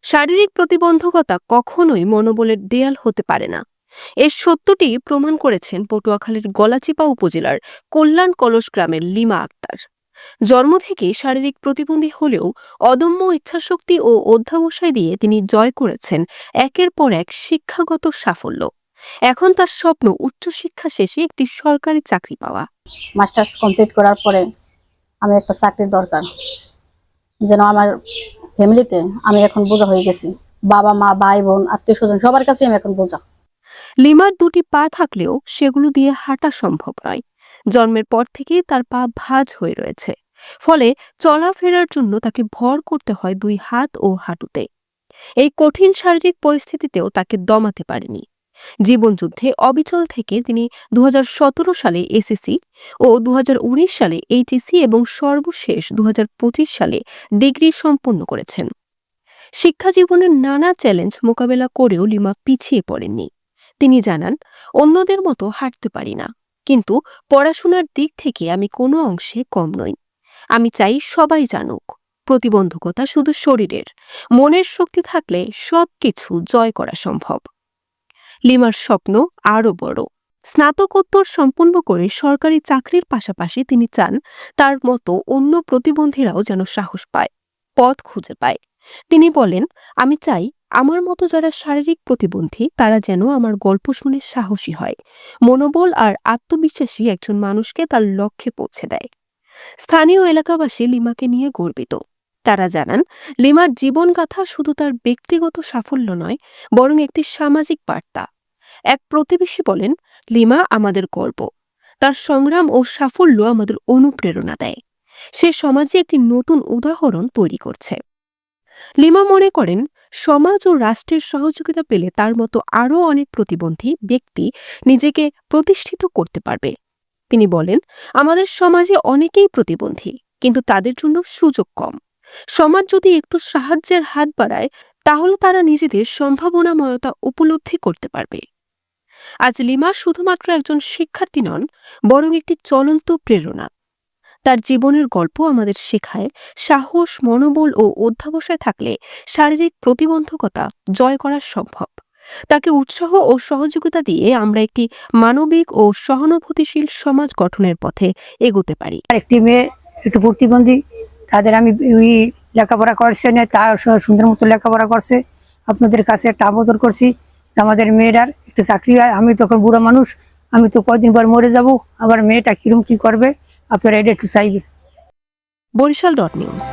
শারীরিক প্রতিবন্ধকতা কখনোই মনোবলের দেয়াল হতে পারে না। এর সত্যটি প্রমাণ করেছেন পটুয়াখালীর গলাচিপা উপজেলার কল্যাণ কলস গ্রামের লিমা আক্তার। জন্ম থেকে শারীরিক প্রতিবন্ধী হলেও অদম্য ইচ্ছাশক্তি ও অধ্যবসায় দিয়ে তিনি জয় করেছেন একের পর এক শিক্ষাগত সাফল্য। এখন তার স্বপ্ন উচ্চশিক্ষা শেষে একটি সরকারি চাকরি পাওয়া। মাস্টার্স কমপ্লিট করার পরে আমি একটা চাকরির দরকার, যেন আমার ফ্যামিলিতে আমি এখন বোঝা হয়ে গেছি। বাবা মা ভাই বোন আত্মীয় স্বজন সবার কাছে আমি এখন বোঝা। লিমার দুটি পা থাকলেও সেগুলো দিয়ে হাঁটা সম্ভব নয়। জন্মের পর থেকেই তার পা ভাঁজ হয়ে রয়েছে, ফলে চলাফেরার জন্য তাকে ভর করতে হয় দুই হাত ও হাঁটুতে। এই কঠিন শারীরিক পরিস্থিতিতেও তাকে দমাতে পারেনি। জীবনযুদ্ধে অবিচল থেকে তিনি 2017 সালে এসএসসি ও 2019 সালে এইচএসসি এবং সর্বশেষ 2025 সালে ডিগ্রি সম্পন্ন করেছেন। শিক্ষা জীবনের নানা চ্যালেঞ্জ মোকাবেলা করেও লিমা পিছিয়ে পড়েননি। তিনি জানান, অন্যদের মতো হাঁটতে পারি না, কিন্তু পড়াশোনার দিক থেকে আমি কোনো অংশে কম নই। আমি চাই সবাই জানুক, প্রতিবন্ধকতা শুধু শরীরের, মনের শক্তি থাকলে সবকিছু জয় করা সম্ভব। লিমার স্বপ্ন আরও বড়। স্নাতকোত্তর সম্পন্ন করে সরকারি চাকরির পাশাপাশি তিনি চান তার মতো অন্য প্রতিবন্ধীরাও যেন সাহস পায়, পথ খুঁজে পায়। তিনি বলেন, আমি চাই আমার মতো যারা শারীরিক প্রতিবন্ধী তারা যেন আমার গল্প শুনে সাহসী হয়, মনোবল আর আত্মবিশ্বাসী একজন মানুষকে তার লক্ষ্যে পৌঁছে দেয়। স্থানীয় এলাকাবাসী লিমাকে নিয়ে গর্বিত। তারা জানান, লিমার জীবনগাথা শুধু তার ব্যক্তিগত সাফল্য নয়, বরং একটি সামাজিক বার্তা। এক প্রতিবেশী বলেন, লিমা আমাদের গর্ব, তার সংগ্রাম ও সাফল্য আমাদের অনুপ্রেরণা দেয়। সে সমাজে একটি নতুন উদাহরণ তৈরি করছে। লিমা মনে করেন, সমাজ ও রাষ্ট্রের সহযোগিতা পেলে তার মতো আরও অনেক প্রতিবন্ধী ব্যক্তি নিজেকে প্রতিষ্ঠিত করতে পারবে। তিনি বলেন, আমাদের সমাজে অনেকেই প্রতিবন্ধী, কিন্তু তাদের জন্য সুযোগ কম। সমাজ যদি একটু সাহায্যের হাত বাড়ায়, তাহলে তারা নিজেদের সম্ভাবনাময়তা উপলব্ধি করতে পারবে। আজ লিমা শুধুমাত্র একজন শিক্ষার্থী নন, বরং একটি চলন্ত প্রেরণা। তার জীবনের গল্প আমাদের শেখায়, সাহস, মনোবল ও অধ্যবসায় থাকলে শারীরিক প্রতিবন্ধকতা জয় করা সম্ভব। তাকে উৎসাহ ও সহযোগিতা দিয়ে আমরা একটি মানবিক ও সহানুভূতিশীল সমাজ গঠনের পথে এগোতে পারি। একটি মেয়ে একটু প্রতিবন্ধী, তাদের আমি লেখাপড়া করছে না, তা সুন্দর মতো লেখাপড়া করছে। আপনাদের কাছে একটা আবেদন করছি, আমাদের মেয়েটার একটু চাকরি হয়। আমি তখন বুড়ো মানুষ, আমি তো কয়দিন পর মরে যাব, আবার মেয়েটা কিরম কি করবে, আপনারা এটা একটু চাইবে। বরিশাল.নিউজ।